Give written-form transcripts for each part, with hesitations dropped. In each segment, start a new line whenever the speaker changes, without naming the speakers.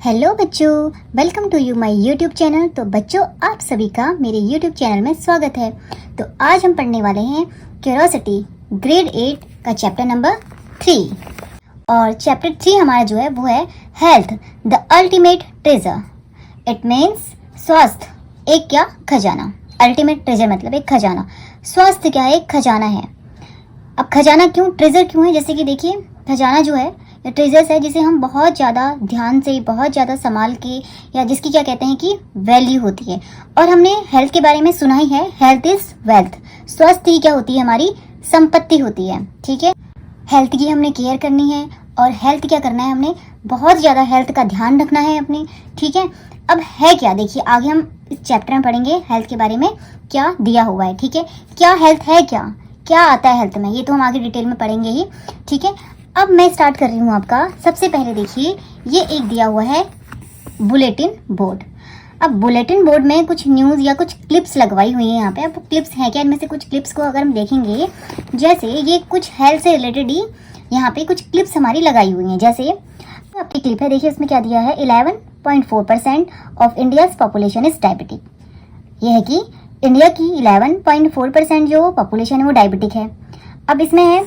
Hello बच्चों, welcome to you my YouTube channel. तो बच्चों, आप सभी का मेरे यूट्यूब चैनल में स्वागत है। तो आज हम पढ़ने वाले हैं क्यूरोसिटी ग्रेड 8 का चैप्टर नंबर 3। और चैप्टर 3 हमारा जो है वो है health the ultimate treasure. It means स्वास्थ्य एक क्या खजाना। अल्टीमेट ट्रेजर मतलब एक खजाना। स्वास्थ्य क्या है? एक खजाना है। अब खजाना क्यों, ट्रेजर क्यों है? जैसे कि देखिए, खजाना जो है या ट्रेजर्स है जिसे हम बहुत ज़्यादा ध्यान से, बहुत ज़्यादा संभाल के, या जिसकी क्या कहते हैं कि वैल्यू होती है। और हमने हेल्थ के बारे में सुना ही है, हेल्थ इज वेल्थ। स्वास्थ्य ही क्या होती है? हमारी संपत्ति होती है। ठीक है, हेल्थ की हमने केयर करनी है। और हेल्थ क्या करना है? हमने बहुत ज़्यादा हेल्थ का ध्यान रखना है अपनी। ठीक है, अब है क्या, देखिए आगे हम इस चैप्टर में पढ़ेंगे हेल्थ के बारे में क्या दिया हुआ है। ठीक है, क्या हेल्थ है, क्या आता है हेल्थ में, ये तो हम आगे डिटेल में पढ़ेंगे ही। ठीक है, अब मैं स्टार्ट कर रही हूँ आपका। सबसे पहले देखिए, ये एक दिया हुआ है बुलेटिन बोर्ड। अब बुलेटिन बोर्ड में कुछ न्यूज़ या कुछ क्लिप्स लगवाई हुई है यहाँ पे। अब क्लिप्स हैं क्या? इनमें से कुछ क्लिप्स को अगर हम देखेंगे, जैसे ये कुछ हेल्थ से रिलेटेड ही यहाँ पे कुछ क्लिप्स हमारी लगाई हुई हैं। जैसे आपकी क्लिप है, देखिए उसमें क्या दिया है, 11.4% of India's population is diabetic. यह है कि इंडिया की 11.4% जो पॉपुलेशन है वो डायबिटिक है। अब इसमें है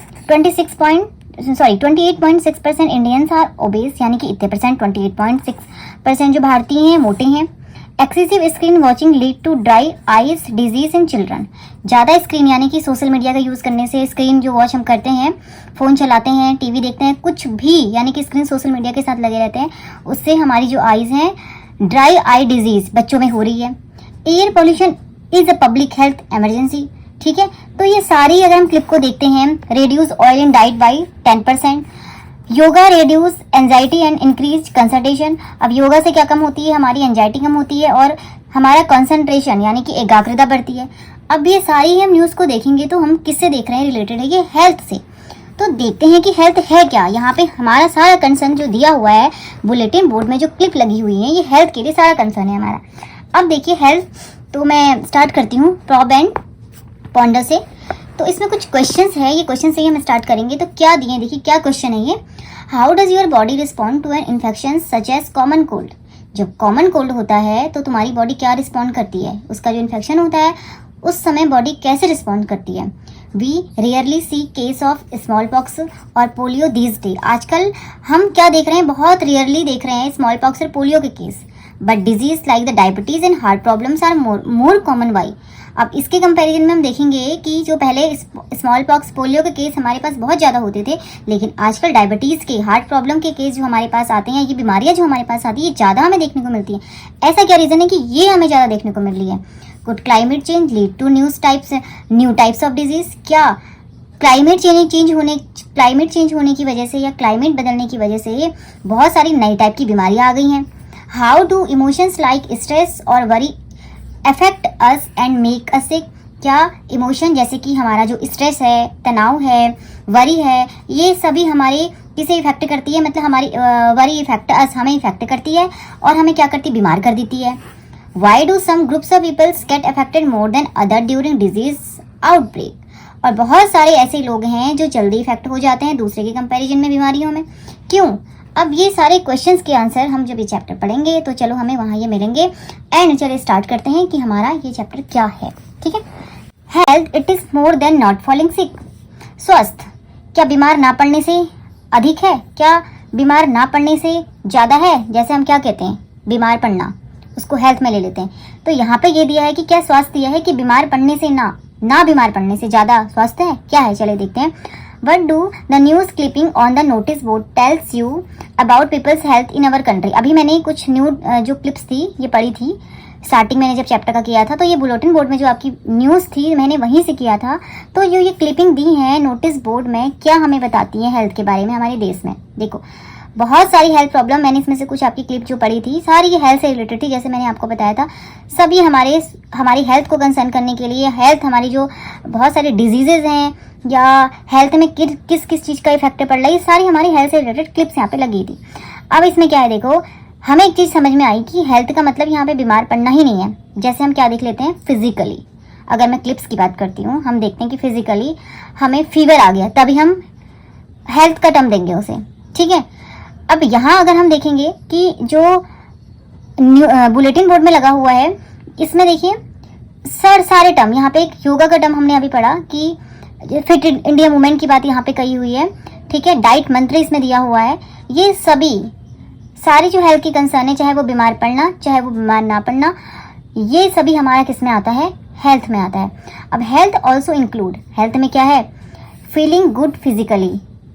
28.6% इंडियंस आर ओबेस, यानी कि इतने परसेंट 28.6% जो भारतीय हैं मोटे हैं। Excessive screen watching lead to dry eyes disease in children. ज़्यादा स्क्रीन यानी कि सोशल मीडिया का यूज़ करने से, स्क्रीन जो वॉच हम करते हैं, फ़ोन चलाते हैं, टीवी देखते हैं, कुछ भी यानी कि स्क्रीन सोशल मीडिया के साथ लगे रहते हैं, उससे हमारी जो आईज़ हैं, ड्राई आई डिजीज़ बच्चों में हो रही है। Air pollution is a public health emergency. ठीक है, तो ये सारी अगर हम क्लिप को देखते हैं, reduce oil in diet by 10%, yoga reduce anxiety and increase concentration. अब योगा से क्या कम होती है? हमारी एंजाइटी कम होती है और हमारा कंसंट्रेशन यानी कि एकाग्रता बढ़ती है। अब ये सारी हम न्यूज़ को देखेंगे तो हम किससे देख रहे हैं? रिलेटेड है ये हेल्थ से। तो देखते हैं कि हेल्थ है क्या। यहाँ पे हमारा सारा कंसर्न जो दिया हुआ है बुलेटिन बोर्ड में, जो क्लिप लगी हुई है, ये हेल्थ के लिए सारा कंसर्न है हमारा। अब देखिए हेल्थ, तो मैं स्टार्ट करती हूँ प्रॉब एंड पॉन्डर से। तो इसमें कुछ क्वेश्चंस है, ये क्वेश्चन से ही हम स्टार्ट करेंगे। तो क्या दिए, देखिए क्या क्वेश्चन है ये। How does your body respond to an infection such as common cold. जब कॉमन कोल्ड होता है तो तुम्हारी बॉडी क्या रिस्पॉन्ड करती है? उसका जो इन्फेक्शन होता है उस समय बॉडी कैसे रिस्पॉन्ड करती है? We rarely see case of small pox और पोलियो दीज डे। आजकल हम क्या देख रहे हैं? बहुत रेयरली देख रहे हैं स्मॉल पॉक्स और पोलियो के case. But disease like the diabetes and heart problems are more common. Why? अब इसके कंपैरिजन में हम देखेंगे कि जो पहले स्मॉल पॉक्स पोलियो के केस हमारे पास बहुत ज़्यादा होते थे, लेकिन आजकल डायबिटीज़ के, हार्ट प्रॉब्लम के केस जो हमारे पास आते हैं, ये बीमारियां जो हमारे पास आती है, ये ज़्यादा हमें देखने को मिलती है। ऐसा क्या रीज़न है कि ये हमें ज़्यादा देखने को मिल रही है? Could climate change lead to new types of disease. क्या क्लाइमेट चेंज होने की वजह से या क्लाइमेट बदलने की वजह से बहुत सारी नई टाइप की बीमारियां आ गई हैं? How do emotions like stress और worry affect us and make us sick. क्या इमोशन जैसे कि हमारा जो स्ट्रेस है, तनाव है, वरी है, ये सभी हमारे किसे इफेक्ट करती है? मतलब हमारी वरी इफेक्ट अस, हमें इफेक्ट करती है और हमें क्या करती है? बीमार कर देती है। Why do some groups of peoples get affected more than other during disease outbreak. और बहुत सारे ऐसे लोग हैं जो जल्दी इफेक्ट हो जाते हैं दूसरे के कंपैरिजन में बीमारियों में। क्यों? अब ये सारे क्वेश्चंस के आंसर हम जब ये चैप्टर पढ़ेंगे तो चलो हमें वहाँ ये मिलेंगे। एंड चलिए स्टार्ट करते हैं कि हमारा ये चैप्टर क्या है। ठीक है, health it is more than not falling sick. स्वास्थ्य क्या बीमार ना पड़ने से अधिक है? क्या बीमार ना पड़ने से ज़्यादा है? जैसे हम क्या कहते हैं, बीमार पड़ना, उसको हेल्थ में ले लेते हैं। तो यहाँ पे ये दिया है कि क्या स्वास्थ्य यह है कि बीमार पड़ने से ना बीमार पड़ने से ज़्यादा स्वास्थ्य है? क्या है, चलिए देखते हैं। What do the news clipping on the notice board tells you about people's health in our country? अभी मैंने कुछ जो क्लिप्स थी ये पढ़ी थी स्टार्टिंग, मैंने जब चैप्टर का किया था, तो ये बुलेटिन बोर्ड में जो आपकी न्यूज़ थी मैंने वहीं से किया था। तो ये क्लिपिंग दी है नोटिस बोर्ड में, क्या हमें बताती है हेल्थ के बारे में हमारे देश में। देखो बहुत सारी हेल्थ प्रॉब्लम, मैंने इसमें से कुछ आपकी क्लिप जो पढ़ी थी सारी ये हेल्थ से रिलेटेड थी। जैसे मैंने आपको बताया था, सभी हमारी हेल्थ को कंसर्न करने के लिए, हेल्थ हमारी जो बहुत सारे डिजीजेज हैं या हेल्थ में किस किस चीज़ का इफेक्ट पड़ रहा है, ये सारी हमारी हेल्थ से रिलेटेड क्लिप्स यहाँ पे लगी थी। अब इसमें क्या है, देखो हमें एक चीज़ समझ में आई कि हेल्थ का मतलब यहाँ पे बीमार पड़ना ही नहीं है। जैसे हम क्या देख लेते हैं फिजिकली, अगर मैं क्लिप्स की बात करती हूँ, हम देखते हैं कि फिजिकली हमें फीवर आ गया, तभी हम हेल्थ का टर्म देंगे उसे। ठीक है, अब यहाँ अगर हम देखेंगे कि जो बुलेटिन बोर्ड में लगा हुआ है, इसमें देखिए सारे टर्म, यहाँ पे एक योगा का टर्म हमने अभी पढ़ा कि फिट इंडिया मूवमेंट की बात यहाँ पे कही हुई है, ठीक है। डाइट मंत्र इसमें दिया हुआ है। ये सभी सारी जो हेल्थ की कंसर्न है, चाहे वो बीमार पड़ना चाहे वो बीमार ना पड़ना, ये सभी हमारा किस में आता है, हेल्थ में आता है। अब हेल्थ ऑल्सो इंक्लूड, हेल्थ में क्या है, फीलिंग गुड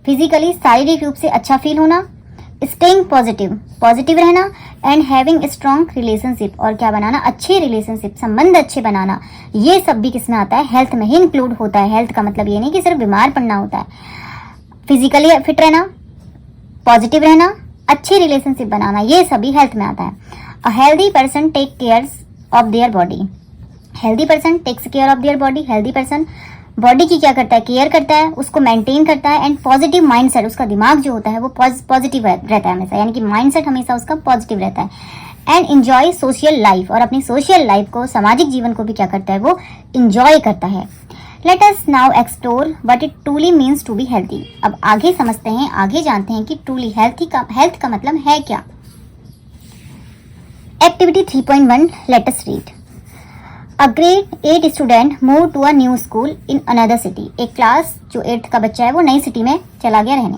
फिजिकली शारीरिक रूप से अच्छा फील होना, स्टेइंग पॉजिटिव रहना, एंड हैविंग स्ट्रॉन्ग रिलेशनशिप, और क्या बनाना, अच्छे रिलेशनशिप, संबंध अच्छे बनाना। ये सब भी किसमें आता है, हेल्थ में ही इंक्लूड होता है। हेल्थ का मतलब ये नहीं कि सिर्फ बीमार पड़ना होता है, फिजिकली फिट रहना, पॉजिटिव रहना, अच्छे रिलेशनशिप बनाना, ये सभी हेल्थ में आता है। A healthy person take care of their body, healthy person takes care of their body, healthy person body की क्या करता है, केयर करता है, उसको मेंटेन करता है, एंड पॉजिटिव माइंडसेट, उसका दिमाग जो होता है वो पॉजिटिव रहता है हमेशा, यानी कि माइंडसेट हमेशा उसका पॉजिटिव रहता है। एंड एंजॉय सोशल लाइफ, और अपनी सोशल लाइफ को, सामाजिक जीवन को भी क्या करता है, वो इंजॉय करता है। Let us now explore what it truly means to be healthy. अब आगे समझते हैं, आगे जानते हैं कि ट्रूली हेल्थ का मतलब है क्या। Activity 3.1 let us read. A grade 8 student moved to a new school in another city. एक क्लास जो 8th का बच्चा है वो नई सिटी में चला गया रहने।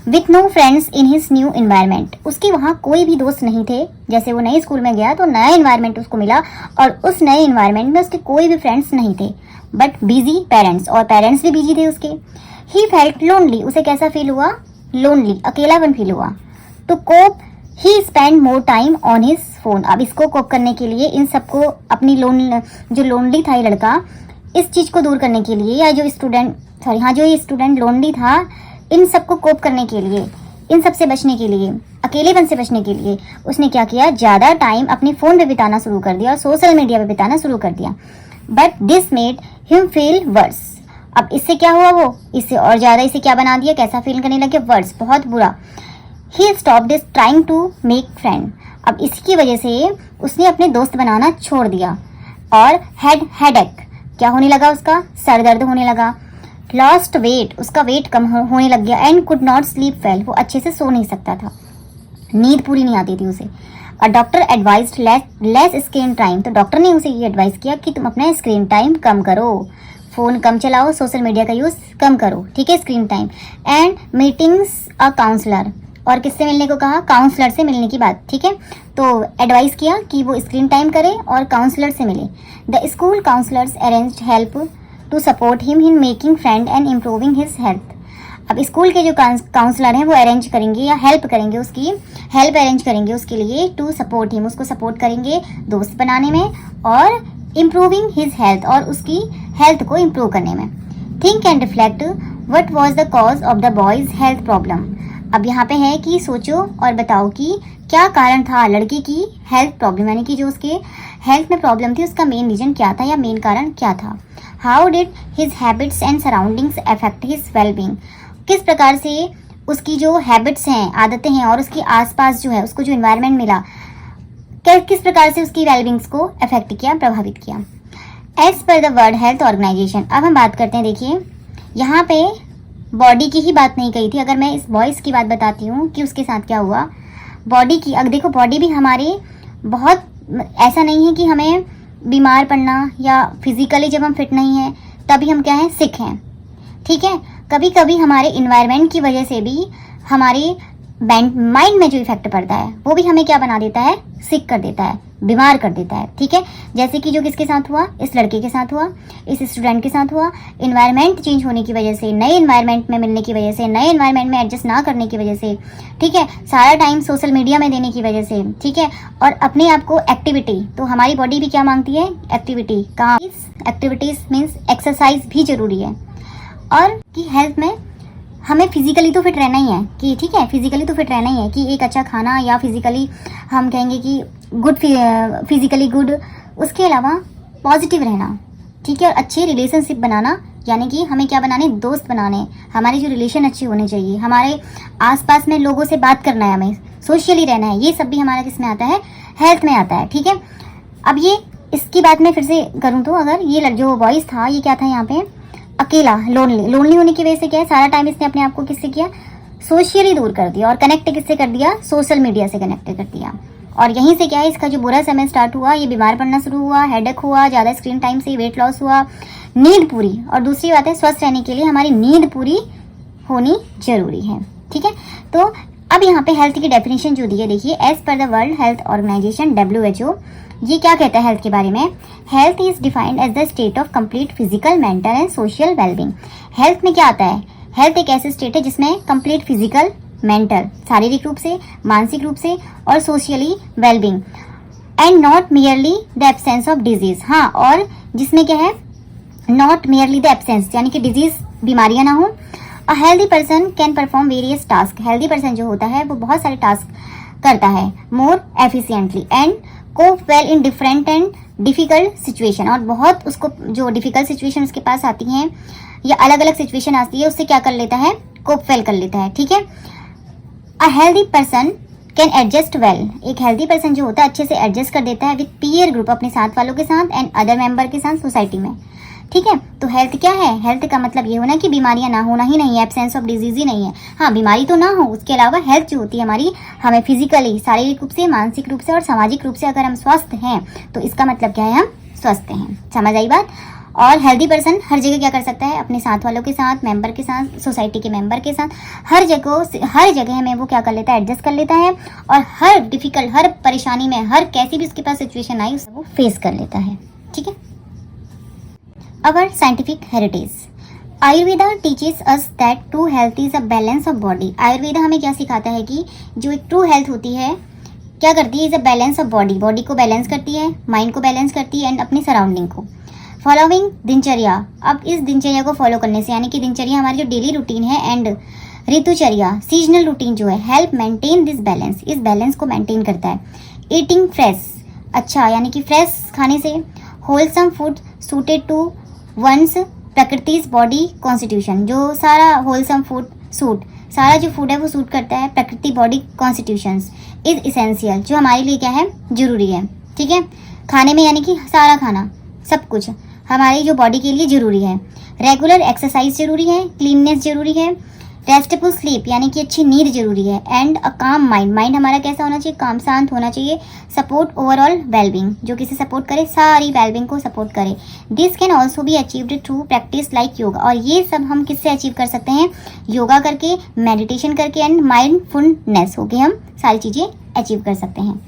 With no friends in his new environment. उसके वहाँ कोई भी दोस्त नहीं थे। जैसे वो नए स्कूल में गया तो नया इन्वायरमेंट उसको मिला और उस नए इन्वायरमेंट में उसके कोई भी फ्रेंड्स नहीं थे। बट बिजी पेरेंट्स, और पेरेंट्स भी बिजी थे उसके। ही फेल्ट लोनली, उसे कैसा फील हुआ, लोनली, अकेलापन फील हुआ। To cope he spend more time on his phone. अब इसको कोप करने के लिए, इन सबको अपनी जो लोनली था ये लड़का, इस चीज को दूर करने के लिए, या जो स्टूडेंट लोनली था, इन सबको कोप करने के लिए, इन सब से बचने के लिए, अकेलेपन से बचने के लिए उसने क्या किया, ज्यादा टाइम अपने फोन पे बिताना शुरू कर दिया और सोशल मीडिया पे बिताना शुरू कर दिया। But this made him feel worse. अब इससे क्या हुआ, वो इससे और ज्यादा इसे क्या बना दिया, कैसा फील करने लगे, वर्स, बहुत बुरा। He stopped trying to make friend. अब इसकी वजह से उसने अपने दोस्त बनाना छोड़ दिया। और हेडेक, क्या होने लगा, उसका सर दर्द होने लगा। लॉस्ट वेट, उसका वेट कम होने लग गया। And could not sleep well, वो अच्छे से सो नहीं सकता था, नींद पूरी नहीं आती थी उसे। और doctor advised less screen time, तो डॉक्टर ने उसे ये एडवाइस किया कि तुम अपना स्क्रीन टाइम कम करो, फोन कम चलाओ, सोशल मीडिया का यूज कम करो, ठीक है, screen time. And meetings a counsellor, और किससे मिलने को कहा, काउंसलर से मिलने की बात, ठीक है। तो एडवाइस किया कि वो स्क्रीन टाइम करे और काउंसलर से मिले। The school counsellors arranged help to support him in making friend and improving his health. अब स्कूल के जो काउंसलर हैं वो अरेंज करेंगे या हेल्प करेंगे, उसकी हेल्प अरेंज करेंगे उसके लिए, टू सपोर्ट हिम, उसको सपोर्ट करेंगे दोस्त बनाने में और इम्प्रूविंग हिज हेल्थ, और उसकी हेल्थ को इम्प्रूव करने में। Think and reflect what was the cause of the boys health problem. अब यहाँ पे है कि सोचो और बताओ कि क्या कारण था लड़के की हेल्थ प्रॉब्लम, यानी कि जो उसके हेल्थ में प्रॉब्लम थी उसका मेन रीजन क्या था या मेन कारण क्या था। How did his habits and surroundings affect his wellbeing. किस प्रकार से उसकी जो हैबिट्स हैं, आदतें हैं, और उसके आसपास जो है उसको जो इन्वायरमेंट मिला, किस प्रकार से उसकी वेलबींग्स को अफेक्ट किया, प्रभावित किया। As per the world health organisation. अब हम बात करते हैं, देखिए यहाँ पे बॉडी की ही बात नहीं कही थी। अगर मैं इस बॉयज की बात बताती हूँ कि उसके साथ क्या हुआ, बॉडी की, अब देखो बॉडी भी हमारी बहुत, ऐसा नहीं है कि हमें बीमार पड़ना या फिजिकली जब हम फिट नहीं हैं तभी हम क्या हैं, सिक हैं, ठीक है। कभी कभी हमारे इन्वायरमेंट की वजह से भी हमारे माइंड में जो इफेक्ट पड़ता है वो भी हमें क्या बना देता है, सिक कर देता है, बीमार कर देता है, ठीक है। जैसे कि जो किसके साथ हुआ, इस लड़के के साथ हुआ, इस स्टूडेंट के साथ हुआ। इन्वायरमेंट चेंज होने की वजह से, नए इन्वायरमेंट में मिलने की वजह से, नए इन्वायरमेंट में एडजस्ट ना करने की वजह से, ठीक है, सारा टाइम सोशल मीडिया में देने की वजह से, ठीक है, और अपने आप को एक्टिविटी, तो हमारी बॉडी भी क्या मांगती है, एक्टिविटी। कहाँ, एक्टिविटीज मीन्स एक्सरसाइज भी जरूरी है। और कि हेल्थ में हमें फिजिकली तो फिट रहना ही है, कि ठीक है, फिजिकली तो फिट रहना ही है कि एक अच्छा खाना, या फिजिकली हम कहेंगे कि गुड, फिजिकली गुड, उसके अलावा पॉजिटिव रहना, ठीक है, और अच्छे रिलेशनशिप बनाना, यानी कि हमें क्या बनाने, दोस्त बनाने, हमारे जो रिलेशन अच्छे होने चाहिए, हमारे आसपास में लोगों से बात करना है, हमें सोशली रहना है, ये सब भी हमारा किस में आता है, हेल्थ में आता है, ठीक है। अब ये इसकी बात मैं फिर से करूँ तो, अगर ये जो बॉयज था ये क्या था यहाँ पे, अकेला, लोनली होने की वजह से क्या है, सारा टाइम इसने अपने आप को किससे किया, सोशली दूर कर दिया और कनेक्ट किससे कर दिया, सोशल मीडिया से कनेक्ट कर दिया। और यहीं से क्या है, इसका जो बुरा समय स्टार्ट हुआ, ये बीमार पड़ना शुरू हुआ, हेडेक हुआ, ज़्यादा स्क्रीन टाइम से वेट लॉस हुआ, नींद पूरी। और दूसरी बात है, स्वस्थ रहने के लिए हमारी नींद पूरी होनी जरूरी है। ठीक है, तो अब यहाँ पे हेल्थ की डेफिनेशन जो दी है, देखिए, as per the world health organization WHO, ये क्या कहता है हेल्थ के बारे में? Health is defined as the state of complete physical, mental and social wellbeing. Health में क्या आता है? हेल्थ एक ऐसे स्टेट है जिसमें कंप्लीट फिजिकल, मेंटल शारीरिक रूप से, मानसिक रूप से, और socially wellbeing, and not merely the absence of disease. हाँ, और जिसमें क्या है, नॉट मियरली द एब्सेंस, यानी कि डिजीज, बीमारियां ना हो। A healthy person can perform various task. Healthy person जो होता है वो बहुत सारे टास्क करता है more efficiently and cope well in different and difficult situation. और बहुत उसको जो डिफिकल्ट सिचुएशन उसके पास आती हैं या अलग अलग सिचुएशन आती है, उससे क्या कर लेता है, कोप वेल कर लेता है। ठीक है, a healthy person can adjust well. एक हेल्दी पर्सन जो होता है अच्छे से एडजस्ट कर देता है विद पीयर ग्रुप, अपने साथ वालों के साथ, एंड अदर मेंबर के साथ सोसाइटी में। ठीक है, तो हेल्थ क्या है? हेल्थ का मतलब ये होना कि बीमारियां ना होना ही नहीं है, एब्सेंस ऑफ डिजीज ही नहीं है। हाँ, बीमारी तो ना हो, उसके अलावा हेल्थ जो होती है हमारी, हमें फिजिकली, शारीरिक रूप से, मानसिक रूप से और सामाजिक रूप से अगर हम स्वस्थ हैं तो इसका मतलब क्या है, हम स्वस्थ हैं। समझ आई बात? और हेल्दी पर्सन हर जगह क्या कर सकता है, अपने साथ वालों के साथ, मेंबर के साथ, सोसाइटी के मेंबर के साथ, हर जगह में वो क्या कर लेता है, एडजस्ट कर लेता है, और हर डिफिकल्ट, हर परेशानी में, हर कैसी भी उसके पास सिचुएशन आई उसको वो फेस कर लेता है। ठीक है, Our scientific heritage. Ayurveda teaches us that true health is a balance of body. Ayurveda हमें क्या सिखाता है कि जो एक ट्रू हेल्थ होती है क्या करती है, is a balance of body. Body को बैलेंस करती है, माइंड को बैलेंस करती है, एंड अपनी सराउंडिंग को। फॉलोइंग दिनचर्या। अब इस दिनचर्या को फॉलो करने से, यानी कि दिनचर्या हमारी जो डेली रूटीन है एंड ऋतुचर्या, सीजनल रूटीन जो है, हेल्प मेंटेन दिस बैलेंस, इस बैलेंस को मेंटेन करता है। ईटिंग फ्रेश, अच्छा यानी कि फ्रेश खाने से। Wholesome food suited to one's प्रकृतिज बॉडी कॉन्स्टिट्यूशन, जो सारा होलसम फूड सूट, सारा जो फूड है वो सूट करता है प्रकृति बॉडी कॉन्स्टिट्यूशंस, इज इसेंशियल, जो हमारे लिए क्या है, जरूरी है। ठीक है, खाने में यानी कि सारा खाना, सब कुछ हमारी जो बॉडी के लिए जरूरी है। रेगुलर एक्सरसाइज जरूरी है, क्लीननेस जरूरी है, रेस्टफुल स्लीप यानी कि अच्छी नींद जरूरी है, एंड अ काम माइंड, माइंड हमारा कैसा होना चाहिए, काम, शांत होना चाहिए। सपोर्ट ओवरऑल वेलबींग, जो किसे सपोर्ट करे, सारी वेलबींग को सपोर्ट करे। This can also be achieved through practice like yoga, और ये सब हम किससे अचीव कर सकते हैं, योगा करके, मेडिटेशन करके, एंड माइंडफुलनेस होके हम सारी चीज़ें अचीव कर सकते हैं।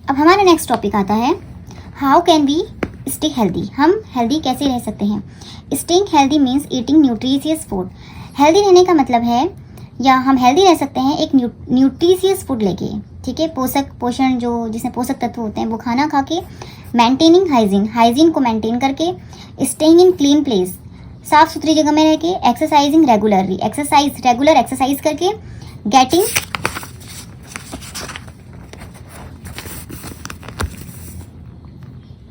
अब हमारा नेक्स्ट टॉपिक आता है, how can we stay healthy, हम हेल्दी कैसे रह सकते हैं। Staying healthy means eating nutritious food. Healthy रहने का मतलब है, या हम हेल्दी रह सकते हैं एक न्यूट्रिशियस फूड लेके। ठीक है, पोषण जो जिसमें पोषक तत्व होते हैं वो खाना खा के। मेंटेनिंग हाइजीन, हाइजीन को मेंटेन करके। स्टेइंग इन क्लीन प्लेस, साफ सुथरी जगह में रह के। एक्सरसाइजिंग रेगुलरली, रेगुलर एक्सरसाइज करके। गेटिंग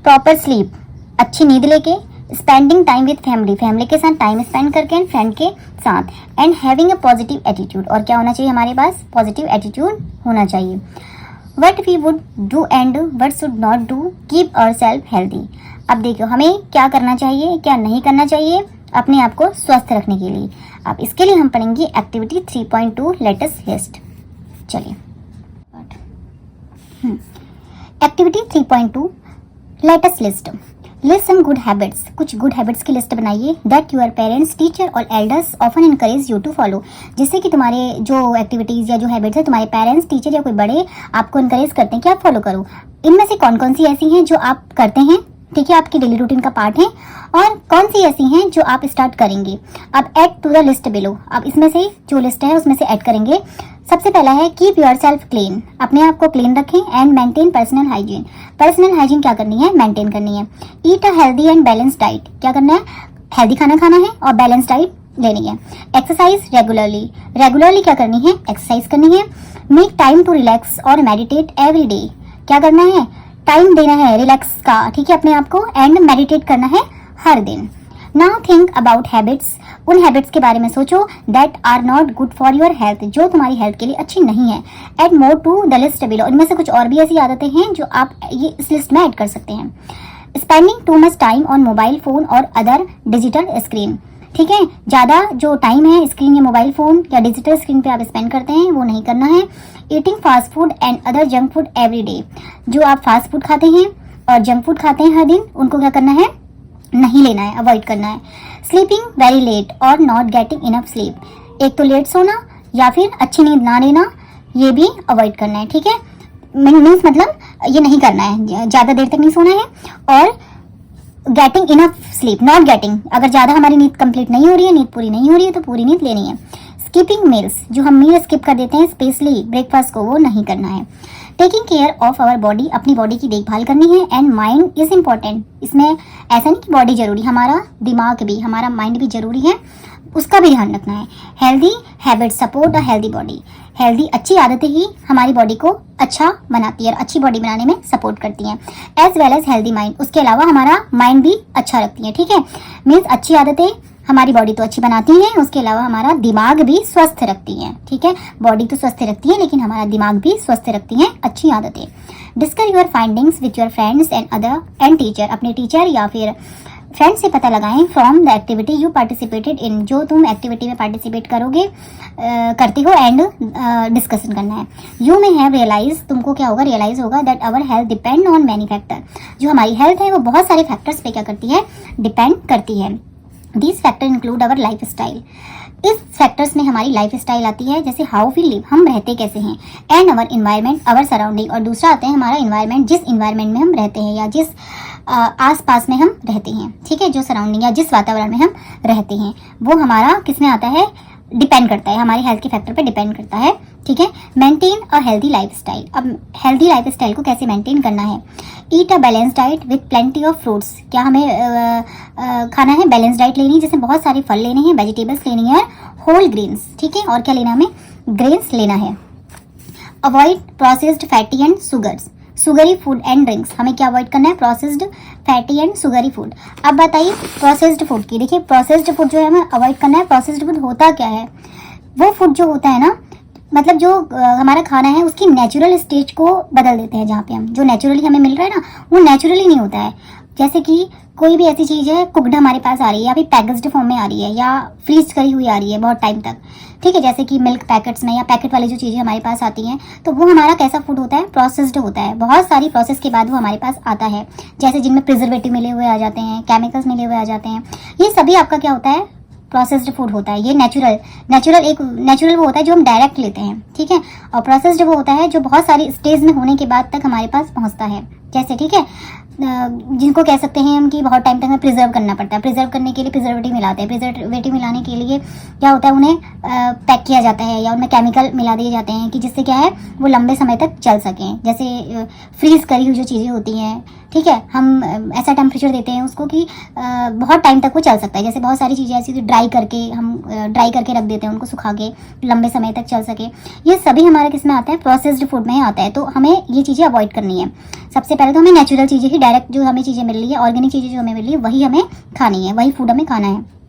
प्रॉपर स्लीप, अच्छी नींद लेके। Spending time with family, family के साथ टाइम स्पेंड करके, एंड फ्रेंड के साथ। And having a positive attitude, और क्या होना चाहिए हमारे पास, पॉजिटिव एटीट्यूड होना चाहिए। What we would do and what should not do keep our self healthy. अब देखो हमें क्या करना चाहिए, क्या नहीं करना चाहिए अपने आप को स्वस्थ रखने के लिए। अब इसके लिए हम पढ़ेंगे एक्टिविटी 3.2 लेटेस्ट लिस्ट। चलिए, activity 3.2 latest list. List some good habits, कुछ गुड हैबिट्स की लिस्ट बनाइए दैट योर पेरेंट्स, टीचर और elders often encourage you to follow, जिससे कि तुम्हारे जो एक्टिविटीज़ या जो हैबिट्स है तुम्हारे पेरेंट्स, टीचर या कोई बड़े आपको इनकरेज करते हैं कि आप फॉलो करो। इनमें से कौन कौन सी ऐसी हैं जो आप करते हैं, ठीक है, आपकी डेली रूटीन का पार्ट है, और कौन सी ऐसी हैं जो आप स्टार्ट करेंगे। अब add to the list below, अब इसमें से जो लिस्ट है उसमें से ऐड करेंगे। सबसे पहला है कीप योर सेल्फ क्लीन, अपने आप को क्लीन रखें। And maintain personal hygiene, personal hygiene क्या करनी है, मेंटेन करनी है। Eat a healthy and balance diet, क्या करना है, हेल्दी खाना खाना है और बैलेंस डाइट लेनी है। एक्सरसाइज रेगुलरली, रेगुलरली क्या करनी है, एक्सरसाइज करनी है। मेक टाइम टू रिलैक्स और मेडिटेट एवरी डे, क्या करना है, टाइम देना है रिलैक्स का, ठीक है, अपने आप को, एंड मेडिटेट करना है हर दिन। नाउ थिंक अबाउट हैबिट्स, उन हैबिट्स के बारे में सोचो that are not good for your health, जो तुम्हारी हेल्थ के लिए अच्छी नहीं है। Add more to the list below, इनमें से कुछ और भी ऐसी आदतें हैं जो आप ये इस लिस्ट में ऐड कर सकते हैं। Spending too much time on mobile phone और अदर डिजिटल स्क्रीन, ठीक है। ज़्यादा जो टाइम है स्क्रीन या मोबाइल फ़ोन या डिजिटल स्क्रीन पे आप स्पेंड करते हैं वो नहीं करना है। Eating fast food and other junk food every day, जो आप फास्ट फूड खाते हैं और जंक फूड खाते हैं हर दिन, उनको क्या करना है, नहीं लेना है, अवॉइड करना है। स्लीपिंग वेरी लेट और नॉट गेटिंग इनफ स्लीप, एक तो लेट सोना या फिर अच्छी नींद ना लेना, ये भी अवॉइड करना है। ठीक है, मीन्स मतलब ये नहीं करना है, ज़्यादा देर तक नहीं सोना है। और getting enough sleep, not getting, अगर ज़्यादा हमारी नींद कंप्लीट नहीं हो रही है, नींद पूरी नहीं हो रही है, तो पूरी नींद लेनी है। स्किपिंग मील्स, जो हम मील स्किप कर देते हैं स्पेशली ब्रेकफास्ट को, वो नहीं करना है। Taking care of our body, अपनी बॉडी की देखभाल करनी है। एंड माइंड इज इम्पॉर्टेंट, इसमें ऐसा नहीं कि बॉडी जरूरी, हमारा दिमाग भी, हमारा माइंड भी जरूरी है, उसका भी ध्यान रखना है। Healthy habit support a healthy body, healthy अच्छी आदतें ही हमारी बॉडी को अच्छा बनाती है और अच्छी बॉडी बनाने में सपोर्ट करती हैं। As well as healthy mind, उसके अलावा हमारा माइंड भी अच्छा रखती है। ठीक है, मीन्स अच्छी आदतें हमारी बॉडी तो अच्छी बनाती हैं, उसके अलावा हमारा दिमाग भी स्वस्थ रखती हैं। ठीक है, बॉडी तो स्वस्थ रखती है लेकिन हमारा दिमाग भी स्वस्थ रखती हैं अच्छी आदतें। Discuss your findings with your friends and other and teacher, अपने टीचर या फिर फ्रेंड से पता लगाएं from the activity you participated in, जो तुम एक्टिविटी में पार्टिसिपेट करोगे करते हो, एंड डिस्कशन करना है। यू में हैव रियलाइज, तुमको क्या होगा, रियलाइज होगा that our health depend on many factor, जो हमारी हेल्थ है वो बहुत सारे फैक्टर्स पे क्या करती है, डिपेंड करती है। These factor include our life style, इस फैक्टर्स में हमारी लाइफ स्टाइल आती है, जैसे हाउ वी लिव, हम रहते कैसे हैं, and our environment, our surrounding, और दूसरा आता है हमारा इन्वायरमेंट, जिस इन्वायरमेंट में हम रहते हैं या जिस आस पास में हम रहते हैं। ठीक है, जो सराउंडिंग या जिस वातावरण में हम रहते हैं वो हमारा किस में आता है, डिपेंड करता है, हमारी हेल्थ के फैक्टर पे डिपेंड करता है। ठीक है, maintain a healthy life style, अब हेल्दी लाइफ स्टाइल को कैसे मेंटेन करना है। Eat a balance diet with plenty of fruits, क्या हमें खाना है, बैलेंस डाइट लेनी है जिसमें बहुत सारे फल लेने हैं, वेजिटेबल्स लेनी है, होल ग्रेन्स। ठीक है, और क्या लेना, हमें ग्रेन्स लेना है। Avoid processed fatty and sugars, sugary food and drinks, हमें क्या अवॉइड करना है, processed fatty and sugary food. अब बताइए प्रोसेस्ड फूड की, देखिए प्रोसेस्ड फूड जो है हमें अवॉइड करना है। प्रोसेस्ड फूड होता क्या है, वो फूड जो होता है ना, मतलब जो हमारा खाना है उसकी नेचुरल स्टेज को बदल देते हैं, जहाँ पे हम जो नेचुरली हमें मिल रहा है ना वो नेचुरली नहीं होता है। जैसे कि कोई भी ऐसी चीज़ है कुकड हमारे पास आ रही है या फिर पैकेज्ड फॉर्म में आ रही है या फ्रीज करी हुई आ रही है बहुत टाइम तक। ठीक है, जैसे कि मिल्क पैकेट्स में या पैकेट वाली जो चीज़ें हमारे पास आती हैं, तो वो हमारा कैसा फूड होता है, प्रोसेस्ड होता है। बहुत सारी प्रोसेस के बाद वो हमारे पास आता है, जैसे जिनमें प्रिजर्वेटिव मिले हुए आ जाते हैं, केमिकल्स मिले हुए आ जाते हैं, ये सभी आपका क्या होता है, प्रोसेस्ड फूड होता है। ये नेचुरल वो होता है जो हम डायरेक्ट लेते हैं। ठीक है, और प्रोसेस्ड वो होता है जो बहुत सारी स्टेज में होने के बाद तक हमारे पास पहुंचता है। जैसे ठीक है, जिनको कह सकते हैं हम कि बहुत टाइम तक हमें प्रिजर्व करना पड़ता है, प्रिजर्व करने के लिए प्रिजर्वेटिव मिलाते हैं, प्रिजर्वेटिव मिलाने के लिए क्या होता है, उन्हें पैक किया जाता है या उनमें केमिकल मिला दिए जाते हैं कि जिससे क्या है वो लंबे समय तक चल सकें। जैसे फ्रीज करी हुई जो चीज़ें होती हैं, ठीक है, हम ऐसा टेम्परेचर देते हैं उसको कि बहुत टाइम तक वो चल सकता है। जैसे बहुत सारी चीज़ें ऐसी ड्राई करके रख देते हैं उनको, सुखा के लंबे समय तक चल सके। ये सभी हमारे किस में आता है, प्रोसेस्ड फूड में आता है। तो हमें ये चीज़ें अवॉइड करनी है। सबसे पहले तो हमें नेचुरल चीज़ें ही, डायरेक्ट जो हमें चीज़ें मिल रही है, ऑर्गेनिक चीज़ें जो हमें मिल रही है वही हमें खानी है, वही फूड हमें खाना है।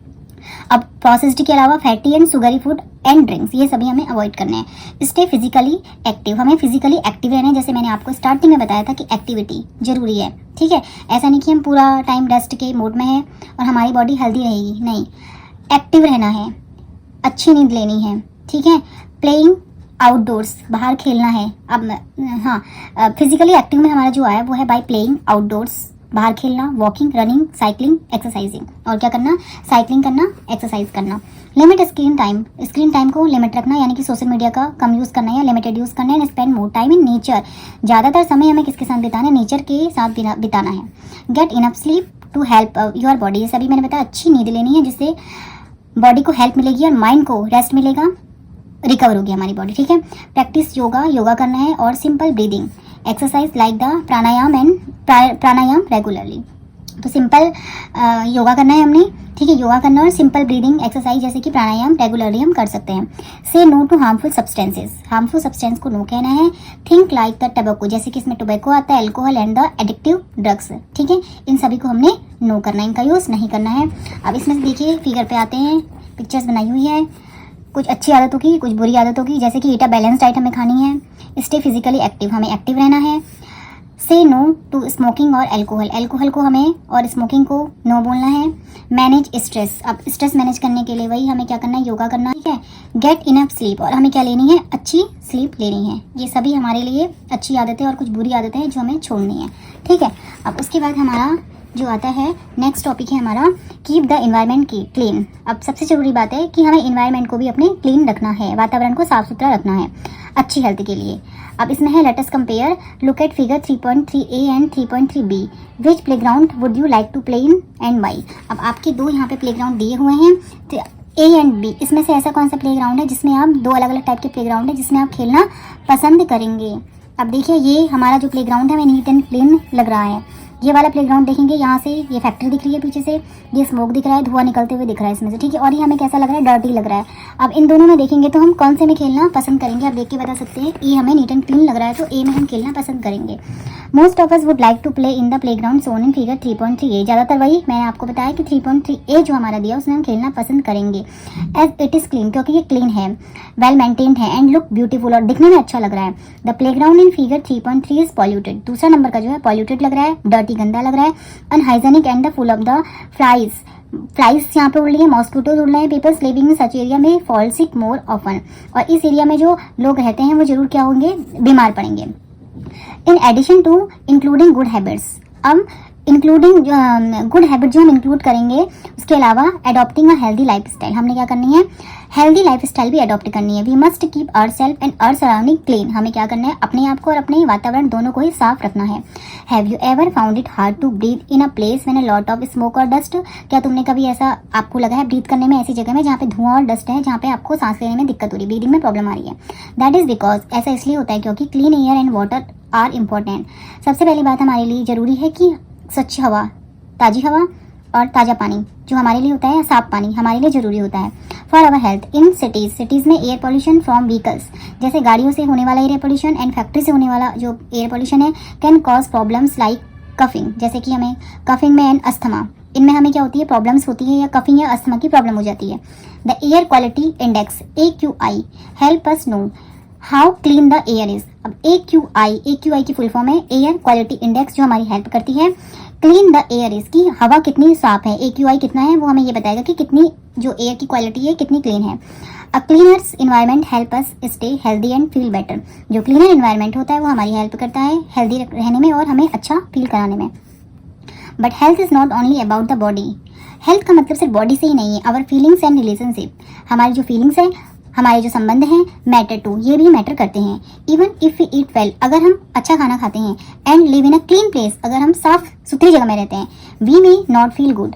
अब प्रोसेस्ड के अलावा fatty and sugary food and drinks, ये सभी हमें अवॉइड करने हैं। स्टे फिजिकली एक्टिव, हमें फिजिकली एक्टिव रहना है। जैसे मैंने आपको स्टार्टिंग में बताया था कि एक्टिविटी जरूरी है। ठीक है, ऐसा नहीं कि हम पूरा टाइम रेस्ट के मोड में हैं और हमारी बॉडी हेल्दी रहेगी, नहीं, एक्टिव रहना है, अच्छी नींद लेनी है। ठीक है, प्लेइंग आउटडोर्स, बाहर खेलना है। अब हाँ, फिजिकली एक्टिव में हमारा जो आया वो है बाय प्लेइंग आउटडोर्स, बाहर खेलना, वॉकिंग, रनिंग, साइकिलिंग, एक्सरसाइजिंग। और क्या करना, साइकिलिंग करना, एक्सरसाइज करना। Limit screen time, screen time को लिमिट रखना, यानी कि सोशल मीडिया का कम यूज़ करना या लिमिटेड यूज़ करना है। And spend more time in nature, ज़्यादातर समय हमें किसके साथ बिताना है, नेचर के साथ बिताना है। Get enough sleep to help your body, ये सभी मैंने बताया, अच्छी नींद लेनी है जिससे बॉडी को हेल्प मिलेगी और माइंड को रेस्ट मिलेगा, रिकवर होगी हमारी बॉडी। ठीक है, प्रैक्टिस योगा करना है और simple breathing exercise like the pranayama regularly. तो सिंपल योगा करना है हमने। ठीक है, योगा करना और सिंपल ब्रीदिंग एक्सरसाइज जैसे कि प्राणायाम रेगुलरली हम कर सकते हैं। Say no to harmful substances, harmful substance को नो कहना है। थिंक लाइक द टबैको, जैसे कि इसमें टोबैको आता है, alcohol and the addictive drugs. ठीक है, इन सभी को हमने नो करना है, इनका यूज़ नहीं करना है। अब इसमें देखिए फिगर पे आते हैं, पिक्चर्स बनाई हुई है, कुछ अच्छी आदतों की, कुछ बुरी आदतों की। जैसे कि ईटा बैलेंस डाइट हमें खानी है। स्टे फिजिकली एक्टिव, हमें एक्टिव रहना है। से नो टू स्मोकिंग और एल्कोहल, एल्कोहल को हमें और स्मोकिंग को नो बोलना है। मैनेज स्ट्रेस, अब स्ट्रेस मैनेज करने के लिए वही हमें क्या करना है, योगा करना है, ठीक है। गेट इनफ स्लीप, और हमें क्या लेनी है, अच्छी स्लीप लेनी है। ये सभी हमारे लिए अच्छी आदतें और कुछ बुरी आदतें हैं जो हमें छोड़नी है, ठीक है। अब उसके बाद हमारा जो आता है नेक्स्ट टॉपिक है हमारा कीप द एनवायरनमेंट की क्लीन। अब सबसे ज़रूरी बात है कि हमें एनवायरनमेंट को भी अपने क्लीन रखना है, वातावरण को साफ सुथरा रखना है अच्छी हेल्थ के लिए। अब इसमें है let us compare, look at figure 3.3a and 3.3b, which playground would you like to play in and why. अब आपके दो यहाँ पे प्लेग्राउंड दिए हुए हैं, तो ए एंड बी, इसमें से ऐसा कौन सा प्लेग्राउंड है जिसमें आप दो अलग अलग टाइप के प्लेग्राउंड है जिसमें आप खेलना पसंद करेंगे। अब देखिए ये हमारा जो प्लेग्राउंड है हमें नीट एंड क्लीन लग रहा है। ये वाला प्लेग्राउंड देखेंगे, यहाँ से ये फैक्ट्री दिख रही है, पीछे से ये स्मोक दिख रहा है, धुआं निकलते हुए दिख रहा है इसमें से, ठीक है। और ये हमें कैसा लग रहा है, डर्टी लग रहा है। अब इन दोनों में देखेंगे तो हम कौन से में खेलना पसंद करेंगे, आप देख के बता सकते हैं। ए हमें नीट एंड क्लीन लग रहा है तो ए में हम खेलना पसंद करेंगे। Most of us would like to play in the playground shown in figure 3.3a, ज़्यादातर वही मैंने आपको बताया कि 3.3a जो हमारा दिया उसमें हम खेलना पसंद करेंगे। एज इट इज़ क्लीन, क्योंकि ये क्लीन है, वेल मेंटेन्ड है, एंड लुक ब्यूटीफुल, और दिखने में अच्छा लग रहा है। The playground in figure 3.3 is polluted, दूसरा नंबर का जो है पॉल्यूटेड लग रहा है, डर्टी गंदा लग रहा है, unhygienic and the full of the flies यहाँ पे उड़ रही है, मॉस्किटोज उड़ रहे हैं, peoples living in such area में फॉल सिक मोर ऑफन, और इस एरिया में जो लोग रहते हैं वो जरूर क्या होंगे, बीमार पड़ेंगे। In addition to including good habits, अब इंक्लूडिंग गुड हैबिट जो हम इंक्लूड करेंगे उसके अलावा adopting a healthy life style, हमने क्या करनी है, हेल्दी लाइफ स्टाइल भी अडॉप्ट करनी है। We must keep our self and our surrounding clean, हमें क्या करना है, अपने आप को और अपने वातावरण दोनों को ही साफ रखना है। Have you ever found it hard to breathe in a place when a lot of smoke और डस्ट, क्या तुमने कभी ऐसा आपको लगा है ब्रीथ करने में ऐसी जगह में जहाँ पे धुआं और डस्ट है, जहाँ पे आपको सांस लेने में दिक्कत हो रही है, ब्रीदिंग में प्रॉब्लम आ रही है। दैट इज बिकॉज, ऐसा इसलिए होता है क्योंकि clean air and water are important. सबसे पहली बात हमारे लिए ज़रूरी है कि स्वच्छ हवा, ताज़ी हवा और ताज़ा पानी जो हमारे लिए होता है, साफ पानी हमारे लिए ज़रूरी होता है। For our health in cities में एयर पोल्यूशन फ्रॉम व्हीकल्स, जैसे गाड़ियों से होने वाला एयर पोल्यूशन एंड फैक्ट्री से होने वाला जो एयर पोल्यूशन है, can cause problems like coughing, जैसे कि हमें कफिंग में एंड अस्थमा, इनमें हमें क्या होती है, प्रॉब्लम्स होती है, या कफिंग या अस्थमा की प्रॉब्लम हो जाती है। The air quality index AQI help us know how clean the air is. अब AQI की फुल फॉर्म है एयर क्वालिटी इंडेक्स, जो हमारी हेल्प करती है क्लीन द एयर इज, की हवा कितनी साफ है। AQI कितना है वो हमें ये बताएगा कि कितनी जो एयर की क्वालिटी है कितनी क्लीन है। A cleaner environment help us stay healthy and feel better, जो क्लीनर इन्वायरमेंट होता है वो हमारी हेल्प करता है हेल्दी रहने में और हमें अच्छा फील कराने में। But health is not only about the body, health का मतलब सिर्फ बॉडी से ही नहीं है। आवर फीलिंग्स एंड रिलेशनशिप, हमारी जो फीलिंग्स है, हमारे जो संबंध हैं, मैटर टू, ये भी मैटर करते हैं। Even if we eat well, अगर हम अच्छा खाना खाते हैं, and live in a clean place, अगर हम साफ सुथरी जगह में रहते हैं, we may not feel good,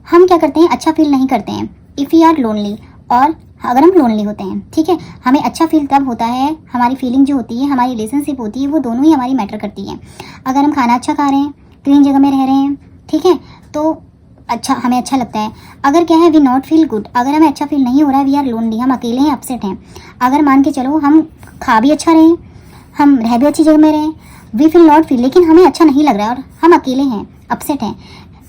हम क्या करते हैं, अच्छा फील नहीं करते हैं। इफ़ वी आर लोनली, और अगर हम लोनली होते हैं, ठीक है, हमें अच्छा फील तब होता है, हमारी फीलिंग जो होती है, हमारी रिलेशनशिप होती है, वो दोनों ही हमारी मैटर करती है। अगर हम खाना अच्छा खा रहे हैं, क्लीन जगह में रह रहे हैं, ठीक है, तो अच्छा हमें अच्छा लगता है। अगर क्या है, वी नॉट फील गुड, अगर हमें अच्छा फील नहीं हो रहा है, वी आर लोनली, हम अकेले हैं, अपसेट हैं। अगर मान के चलो हम खा भी अच्छा रहे, हम रह भी अच्छी जगह में रहें, वी फील नॉट फील, लेकिन हमें अच्छा नहीं लग रहा है और हम अकेले हैं, अपसेट हैं,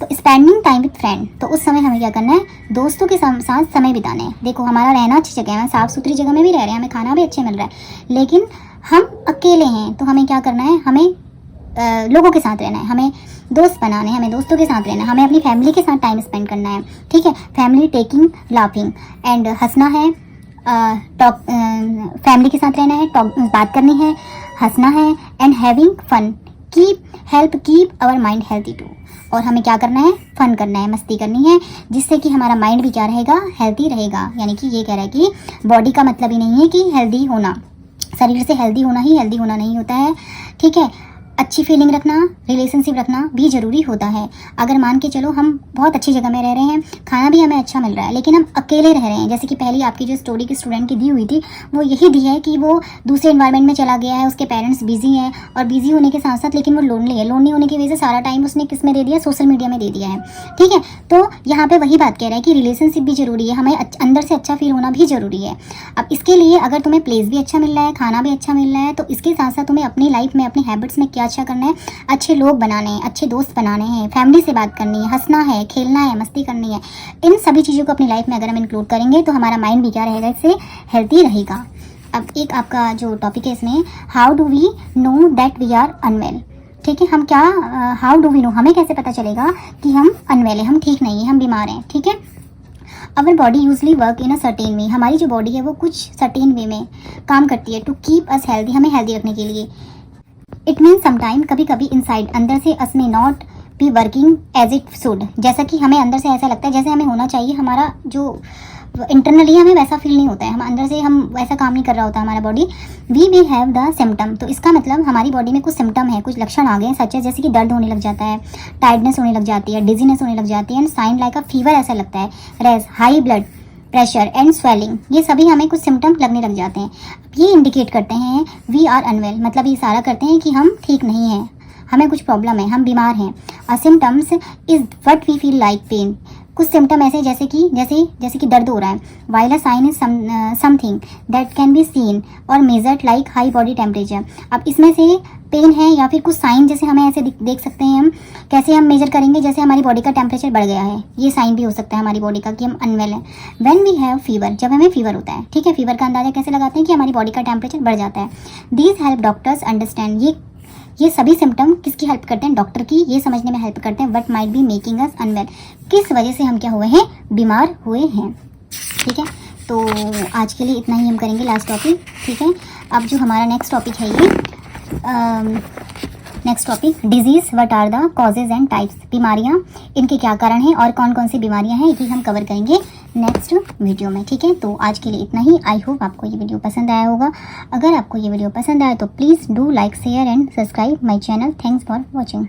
तो स्पेंडिंग टाइम विद फ्रेंड, तो उस समय हमें क्या करना है, दोस्तों के साथ समय बिताना है। देखो हमारा रहना अच्छी जगह है, साफ़ सुथरी जगह में भी रह रहे हैं, हमें खाना भी अच्छे मिल रहा है, लेकिन हम अकेले हैं, तो हमें क्या करना है, हमें लोगों के साथ रहना है, हमें दोस्त बनाने हैं, हमें दोस्तों के साथ रहना है, हमें अपनी फैमिली के साथ टाइम स्पेंड करना है, ठीक है। फैमिली टेकिंग लाफिंग एंड हंसना है, टॉक, फैमिली के साथ रहना है, बात करनी है, हंसना है, and having fun keep our mind healthy too, और हमें क्या करना है, फन करना है, मस्ती करनी है, जिससे कि हमारा माइंड भी क्या रहेगा, हेल्थी रहेगा। यानी कि ये कह रहा है कि बॉडी का मतलब ही नहीं है कि हेल्दी होना, शरीर से हेल्दी होना ही हेल्दी होना नहीं होता है, ठीक है। अच्छी फीलिंग रखना, रिलेशनशिप रखना भी ज़रूरी होता है। अगर मान के चलो हम बहुत अच्छी जगह में रह रहे हैं, खाना भी हमें अच्छा मिल रहा है, लेकिन हम अकेले रह रहे हैं, जैसे कि पहली आपकी जो स्टोरी की स्टूडेंट की दी हुई थी, वो यही दी है कि वो दूसरे एनवायरनमेंट में चला गया है, उसके पेरेंट्स बिजी हैं, और बिजी होने के साथ साथ लेकिन वो लोनली है, लोनली होने की वजह से सारा टाइम उसने किस में दे दिया, सोशल मीडिया में दे दिया है, ठीक है। तो यहाँ पर वही बात कह रहा है कि रिलेशनशिप भी ज़रूरी है, हमें अंदर से अच्छा फील होना भी ज़रूरी है। अब इसके लिए अगर तुम्हें प्लेस भी अच्छा मिल रहा है, खाना भी अच्छा मिल रहा है, तो इसके साथ साथ तुम्हें अपनी लाइफ में, अपनी हैबिट्स में क्या अच्छा करना है, अच्छे लोग बनाने हैं, अच्छे दोस्त बनाने हैं, फैमिली से बात करनी है, हंसना है, खेलना है, मस्ती करनी है। इन सभी चीज़ों को अपनी लाइफ में अगर हम इंक्लूड करेंगे तो हमारा माइंड भी क्या रहेगा, इससे हेल्थी रहेगा। अब एक आपका जो टॉपिक है इसमें, how do we know that we are unwell, ठीक है, हम क्या हाउ डू वी नो, हमें कैसे पता चलेगा कि हम अनवेल हैं, हम ठीक नहीं हैं, हम बीमार हैं, ठीक है। Our body usually work in a certain way, हमारी जो बॉडी है वो कुछ सर्टेन वे में काम करती है टू कीप अस हेल्दी, हमें हेल्दी रखने के लिए। इट मीन्स समटाइम, कभी कभी इनसाइड, अंदर से us may not be working as it should, जैसा कि हमें अंदर से ऐसा लगता है जैसे हमें होना चाहिए, हमारा जो इंटरनली हमें वैसा फील नहीं होता है, हम अंदर से हम वैसा काम नहीं कर रहा होता हमारा body. We may have the symptom, तो इसका मतलब हमारी बॉडी में कुछ सिम्टम है, कुछ लक्षण आ गए, सच है जैसे कि दर्द होने लग जाता है, टायर्डनेस होने लग जाती है, डिजीनेस होने लग जाती है, and sign like a fever ऐसा लगता है, rash, high blood pressure and swelling, ये सभी हमें कुछ सिम्टम लगने लग जाते हैं। ये इंडिकेट करते हैं वी आर अनवेल, मतलब ये इशारा करते हैं कि हम ठीक नहीं हैं, हमें कुछ प्रॉब्लम है, हम बीमार हैं। A symptoms is what we feel like pain, कुछ सिम्टम ऐसे जैसे कि दर्द हो रहा है। While a sign is something that can be seen और measured like high body temperature. अब इसमें से पेन है या फिर कुछ साइन जैसे हमें ऐसे देख सकते हैं हम, कैसे हम मेजर करेंगे, जैसे हमारी बॉडी का टेम्परेचर बढ़ गया है, ये साइन भी हो सकता है हमारी बॉडी का कि हम अनवेल हैं। व्हेन वी हैव फीवर, जब हमें फीवर होता है, ठीक है, फीवर का अंदाजा कैसे लगाते हैं कि हमारी बॉडी का टेम्परेचर बढ़ जाता है। दीज हेल्प डॉक्टर्स अंडरस्टैंड, ये सभी सिम्टम किसकी हेल्प करते हैं, डॉक्टर की, ये समझने में हेल्प करते हैं what might be making us unwell, किस वजह से हम क्या हुए हैं, बीमार हुए हैं, ठीक है। तो आज के लिए इतना ही हम करेंगे, लास्ट टॉपिक, ठीक है। अब जो हमारा नेक्स्ट टॉपिक है ये next topic, diseases, what are the causes and types, बीमारियाँ, इनके क्या कारण हैं और कौन कौन सी बीमारियाँ हैं, ये हम कवर करेंगे नेक्स्ट वीडियो में, ठीक है। तो आज के लिए इतना ही। आई होप आपको ये वीडियो पसंद आया होगा। अगर आपको ये वीडियो पसंद आया तो please do like, share and subscribe my channel. Thanks for watching.